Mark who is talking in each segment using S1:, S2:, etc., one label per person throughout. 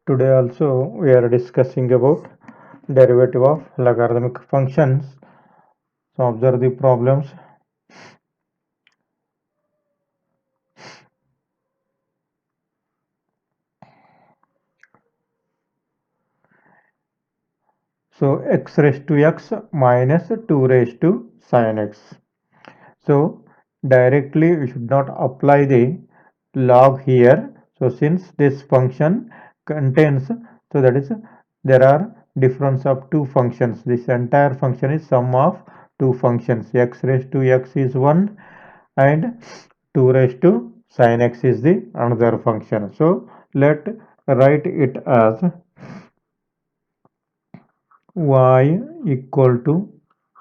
S1: Today also we are discussing about derivative of logarithmic functions. So observe the problems. So x raised to x minus 2 raised to sin x. So directly we should not apply the log here. So since this function contains, so that is there are difference of two functions. This entire function is sum of two functions. X raised to x is one and 2 raised to sin x is the another function. So let write it as y equal to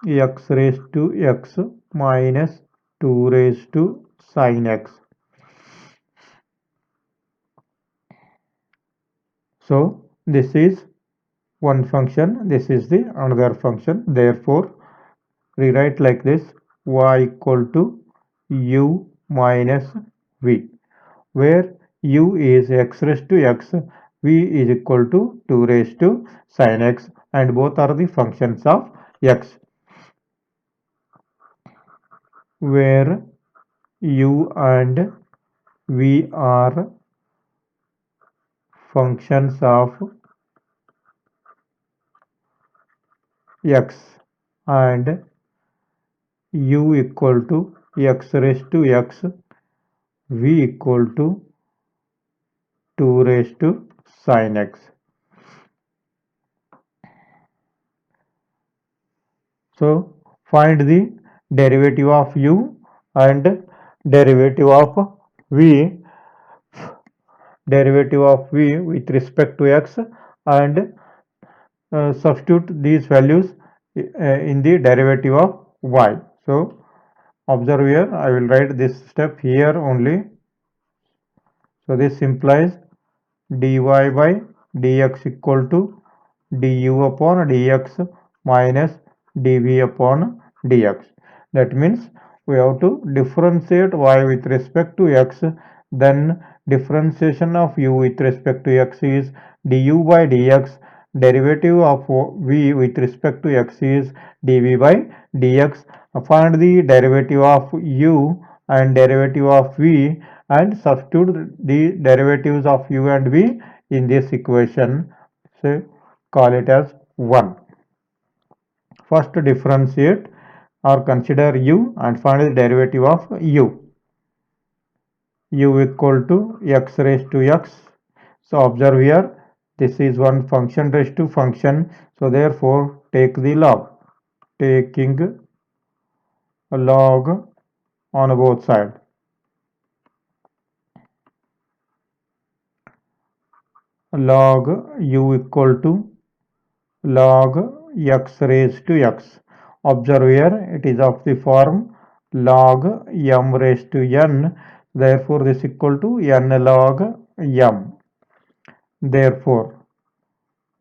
S1: x raised to x minus 2 raised to sin x. So this is one function, this is the another function. Therefore rewrite like this: y equal to u minus v, where u is x raised to x, v is equal to 2 raised to sin x, and both are the functions of x, where u and v are functions of x, and u equal to x raised to x, v equal to 2 raised to sin x. So find the derivative of u and derivative of v, with respect to x, and substitute these values in the derivative of y. So observe here, I will write this step here only. So this implies dy by dx equal to du upon dx minus dv upon dx. That means we have to differentiate y with respect to x, then differentiation of u with respect to x is du by dx, derivative of v with respect to x is dv by dx. Find the derivative of u and derivative of v and substitute the derivatives of u and v in this equation. So call it as 1. First differentiate or consider u and find the derivative of u. U equal to x raised to x. So observe here, this is one function raised to function. So therefore take the log. Taking a log on both sides. Log u equal to log x raised to x. Observe here, it is of the form log m raised to n. Therefore this equal to n log m. Therefore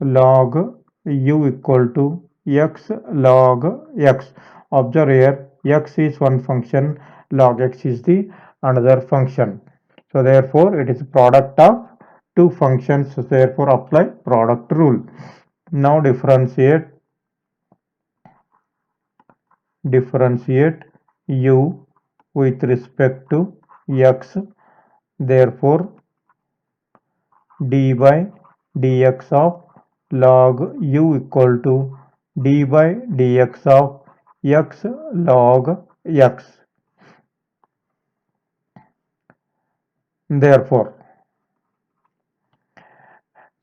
S1: log u equal to x log x. Observe here, x is one function, log x is the another function. So therefore it is product of two functions. So therefore apply product rule. Now differentiate u with respect to x. Therefore d by dx of log u equal to d by dx of x log x. Therefore,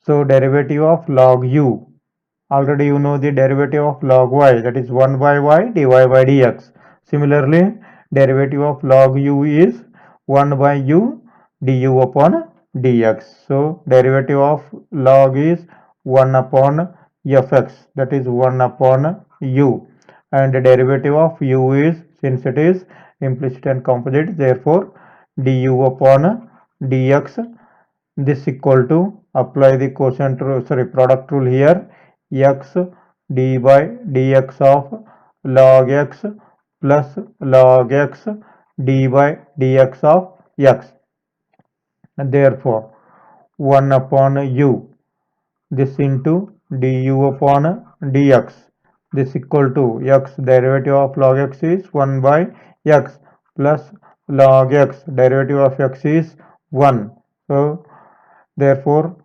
S1: so derivative of log u, already you know the derivative of log y, that is 1 by y dy by dx. Similarly, derivative of log u is 1 by u du upon dx. So derivative of log is 1 upon fx, that is 1 upon u, and the derivative of u is, since it is implicit and composite, therefore du upon dx. This equal to, apply the quotient rule, product rule here, x d by dx of log x plus log x d by dx of x. Therefore 1 upon u, this into du upon dx. This equal to x, derivative of log x is 1 by x, plus log x, derivative of x is 1. So therefore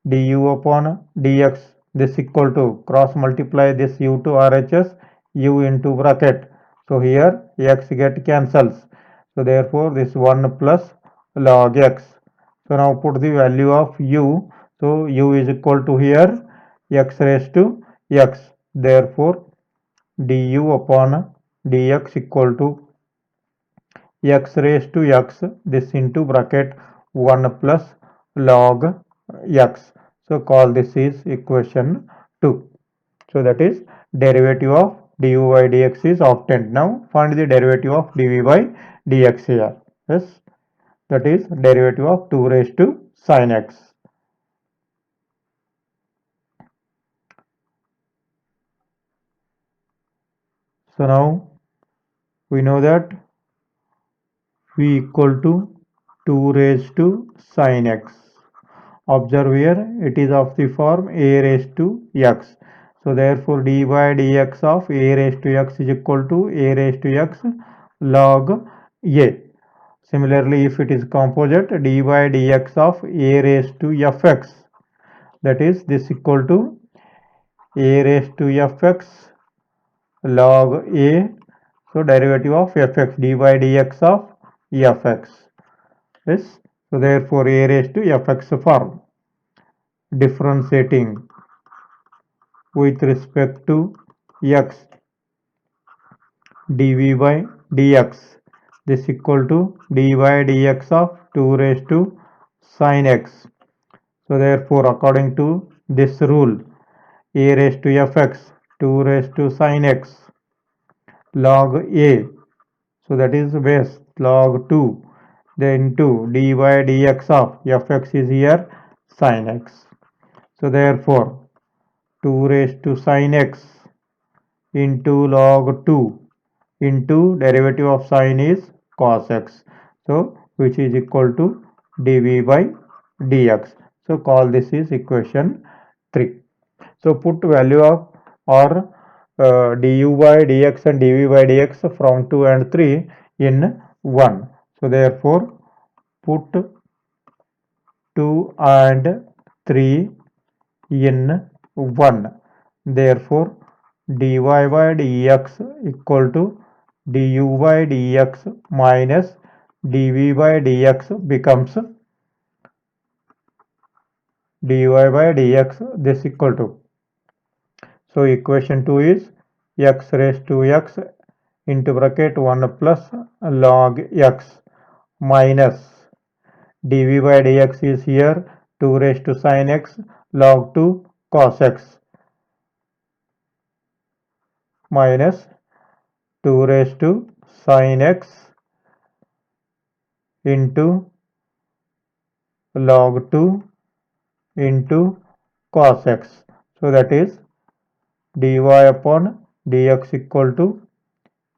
S1: du upon dx, this equal to, cross multiply this u to RHS, u into bracket. So here x get cancels. So therefore this 1 plus log x. So now put the value of u. So u is equal to here x raised to x. Therefore du upon dx equal to x raised to x, this into bracket 1 plus log x. So call this is equation 2. So that is derivative of du by dx is obtained. Now find the derivative of dv by dx here. Yes, that is derivative of 2 raised to sin x. So now we know that v equal to 2 raised to sin x. Observe here it is of the form a raised to x. So therefore d by dx of a raised to x is equal to a raised to x log a. Similarly, if it is composite, d by dx of a raised to fx, that is this equal to a raised to fx log a. So derivative of fx, d by dx of fx. Yes. So therefore a raised to fx form. Differentiating with respect to x, dv by dx, this equal to d by dx of 2 raised to sin x. So therefore according to this rule, a raised to fx 2 raised to sin x log a, so that is base log 2, then into d by dx of fx is here sin x. So therefore 2 raised to sin x into log 2 into derivative of sin is cos x. So which is equal to dv by dx. So call this is equation 3. So put value of or du by dx and dv by dx from 2 and 3 in 1. So therefore put 2 and 3 in 1. Therefore dy by dx equal to du by dx minus dv by dx becomes dy by dx, this equal to, so equation 2 is x raised to x into bracket 1 plus log x minus dv by dx is here 2 raised to sin x log 2 cos x minus 2 raised to sin x into log 2 into cos x. So that is dy upon dx equal to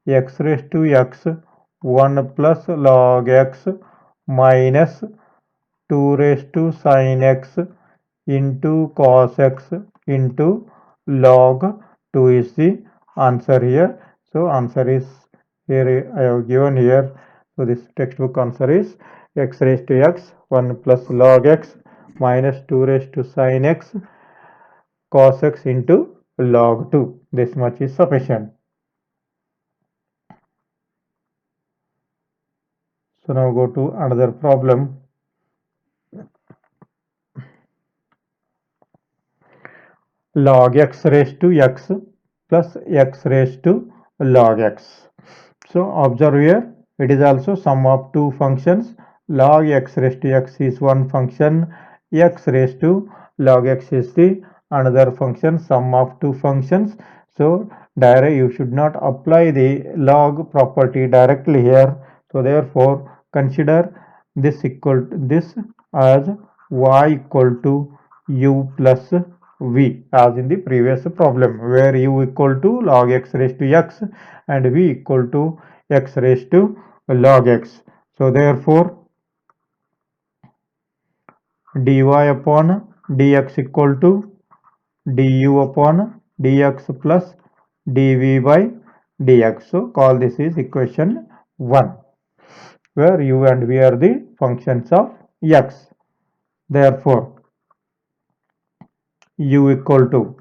S1: x raised to x 1 plus log x minus 2 raised to sin x into cos x into log 2 is the answer here. So answer is here I have given here. So this textbook answer is x raised to x 1 plus log x minus 2 raised to sin x cos x into log 2. This much is sufficient. So now go to another problem. Log x raised to x plus x raised to log x. So observe here, it is also sum of two functions. Log x raised to x is one function, x raised to log x is the another function, sum of two functions. So directly you should not apply the log property directly here. So therefore consider this equal to this as y equal to u plus v, as in the previous problem where u equal to log x raised to x and v equal to x raised to log x. So therefore dy upon dx equal to du upon dx plus dv by dx. So call this is equation 1, where u and v are the functions of x. Therefore, u equal to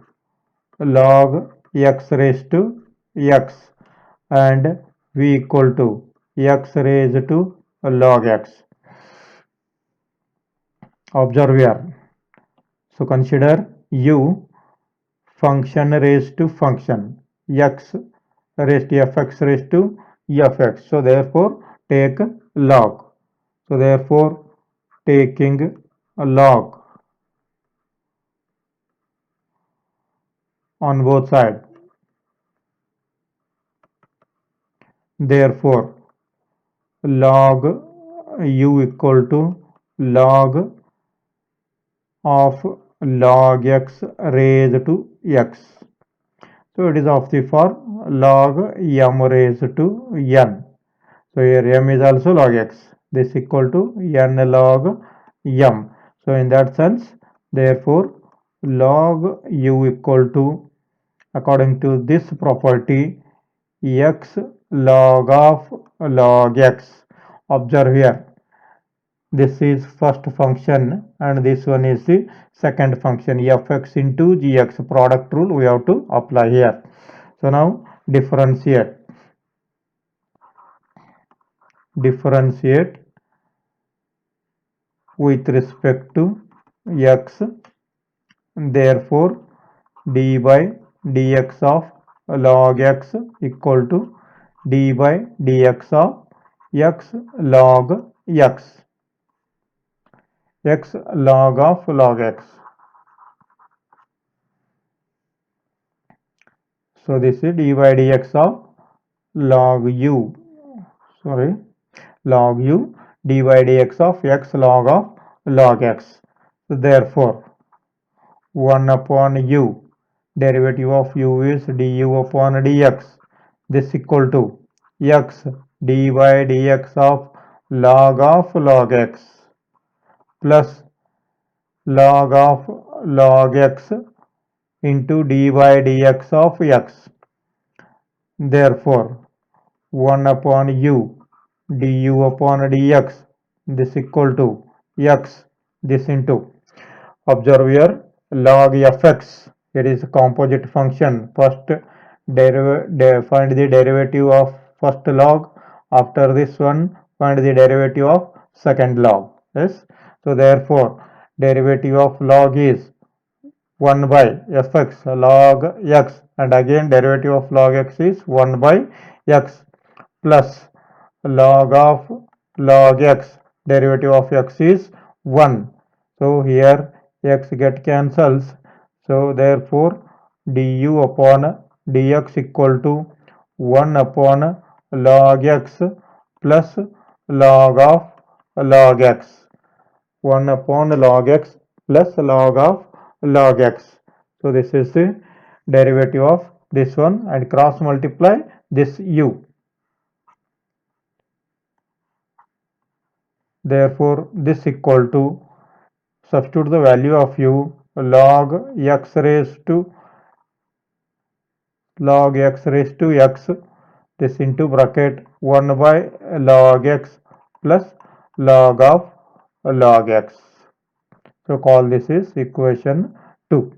S1: log x raised to x and v equal to x raised to log x. Observe here. So consider u function raised to function x raised to fx raised to fx. So therefore take log. So therefore taking a log on both sides. Therefore log u equal to log of log x raised to x. So it is of the form log m raised to n. So here m is also log x. This equal to n log m. So in that sense, therefore log u equal to, according to this property, x log of log x. Observe here. This is first function and this one is the second function, fx into gx. Product rule we have to apply here. So now differentiate with respect to x. Therefore d by dx of log x equal to d by dx of x log x, x log of log x. So this is d by dx of log u, log u d by dx of x log x. So therefore 1 upon u, derivative of u is du upon dx. This equal to x d by dx of log x plus log x into d by dx of x. Therefore 1 upon u du upon dx, this equal to x, this into, observe here, log fx, it is a composite function. First find the derivative of first log, after this one find the derivative of second log. Yes, so therefore derivative of log is 1 by fx log x, and again derivative of log x is 1 by x plus log of log x, derivative of x is 1. So here x get cancels. So therefore du upon dx equal to 1 upon log x plus log of log x. 1 upon log x plus log of log x. So this is the derivative of this one, and cross multiply this u. Therefore this equal to, substitute the value of u, log x raised to x, this into bracket 1 by log x plus log of log x. So call this is equation 2.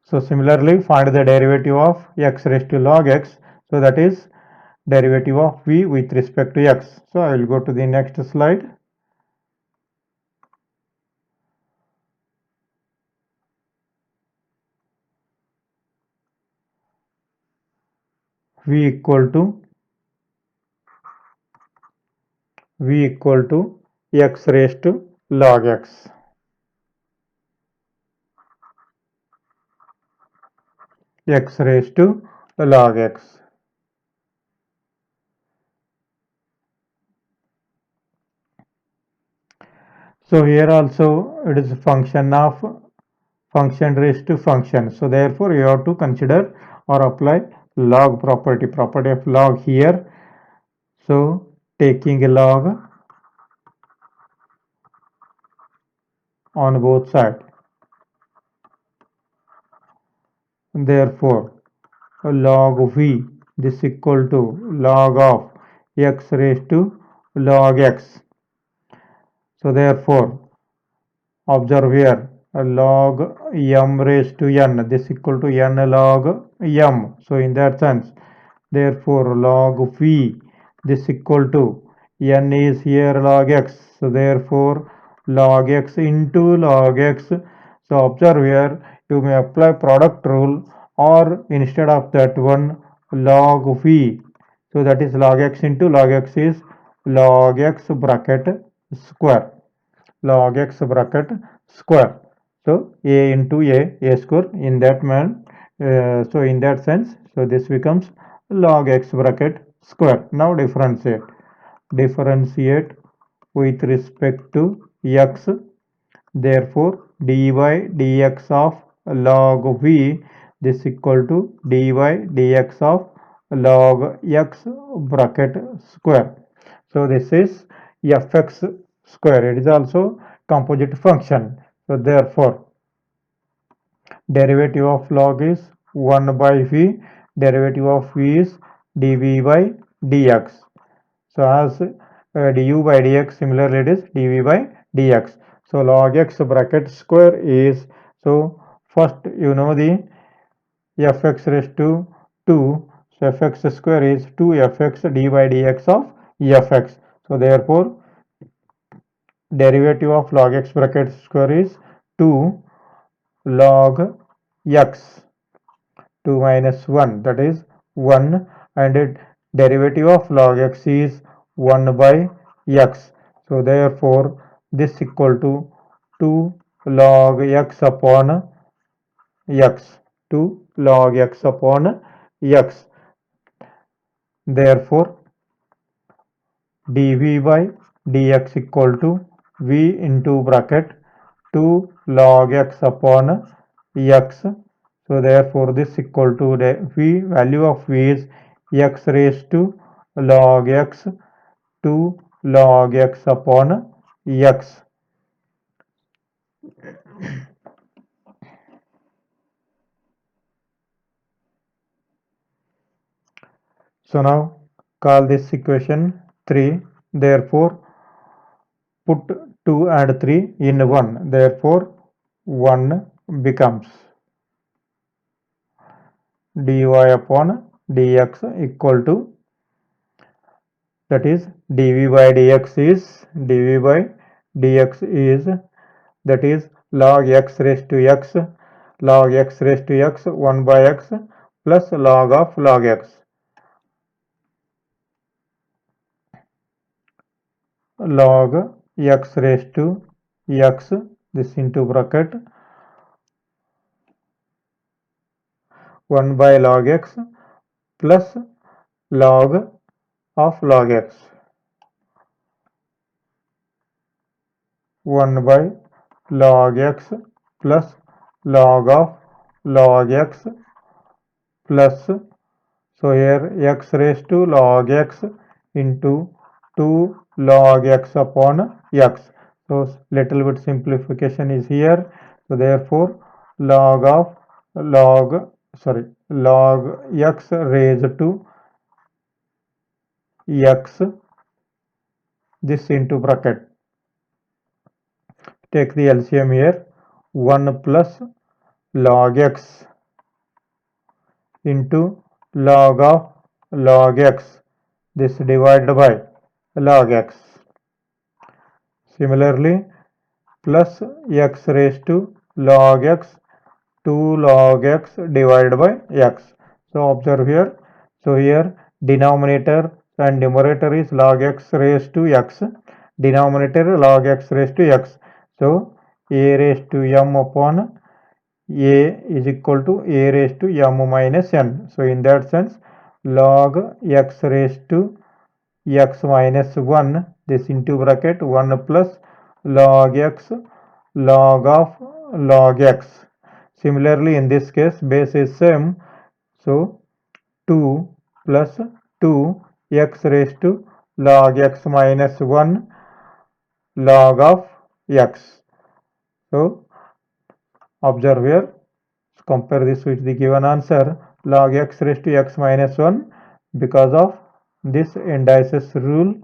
S1: So similarly find the derivative of x raised to log x. So that is derivative of v with respect to x. So I will go to the next slide. v equal to x raised to log x. X raised to log x. So here also it is a function of function raised to function. So therefore you have to consider or apply log property of log here. So taking a log on both sides. Therefore log v, this equal to log of x raised to log x. So therefore observe here log m raised to n, this equal to n log m. So in that sense, therefore log v, this equal to n is here log x. So therefore log x into log x. So observe here, you may apply product rule, or instead of that one log v. So that is log x into log x is log x bracket square, log x bracket square. So a into a square in that man. So in that sense, so this becomes log x bracket square. Now differentiate with respect to x. Therefore dy dx of log v, this equal to dy dx of log x bracket square. So this is fx square. It is also composite function. So therefore derivative of log is 1 by v, derivative of v is dv by dx. So as du by dx, similarly it is dv by dx. So log x bracket square is, so first you know the fx raised to 2. So fx square is 2fx d by dx of fx. So therefore derivative of log x bracket square is 2 log x, 2 minus 1, that is 1, and derivative of log x is 1 by x. So therefore this equal to 2 log x upon x, 2 log x upon x. Therefore dv by dx equal to v into bracket 2 log x upon x. So therefore this equal to the v, value of v is x raised to log x, 2 log x upon x. So now call this equation 3. Therefore put 2 and 3 in 1. Therefore 1 becomes dy upon dx equal to, that is dv by dx is, dv by dx is, that is log x raised to x, log x raised to x 1 by x plus log of log x, log x raised to x, this into bracket 1 by log x plus log of log x, 1 by log x plus log of log x plus, so here x raised to log x into 2 log x upon x. So little bit simplification is here. So therefore log of log x raised to x, this into bracket, take the LCM here, 1 plus log x into log of log x, this divided by log x. Similarly plus x raised to log x, 2 log x divided by x. So observe here, so here denominator and numerator is log x raised to x, denominator log x raised to x. So a raised to m upon a is equal to a raised to m minus n. So in that sense log x raised to x minus 1, this into bracket 1 plus log x log of log x. Similarly in this case base is same, so 2 plus 2 x raised to log x minus 1 log of x. So observe here compare this with the given answer. Log x raised to x minus 1, because of this indices rule,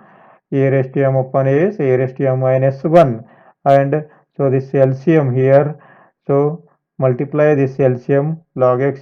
S1: a raised to m upon a is a raised to m minus 1, and so this LCM here, so multiply this LCM log x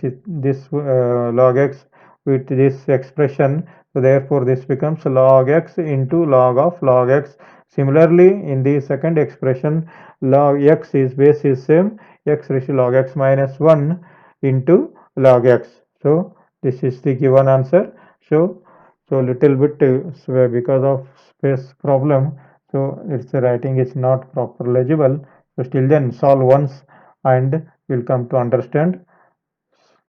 S1: log x with this expression, so therefore this becomes log x into log x. Similarly, in the second expression, log x is base is same, x raised to log x minus 1 into log x. So this is the given answer. So little bit because of space problem, so its writing is not proper legible. So still then solve once and we'll come to understand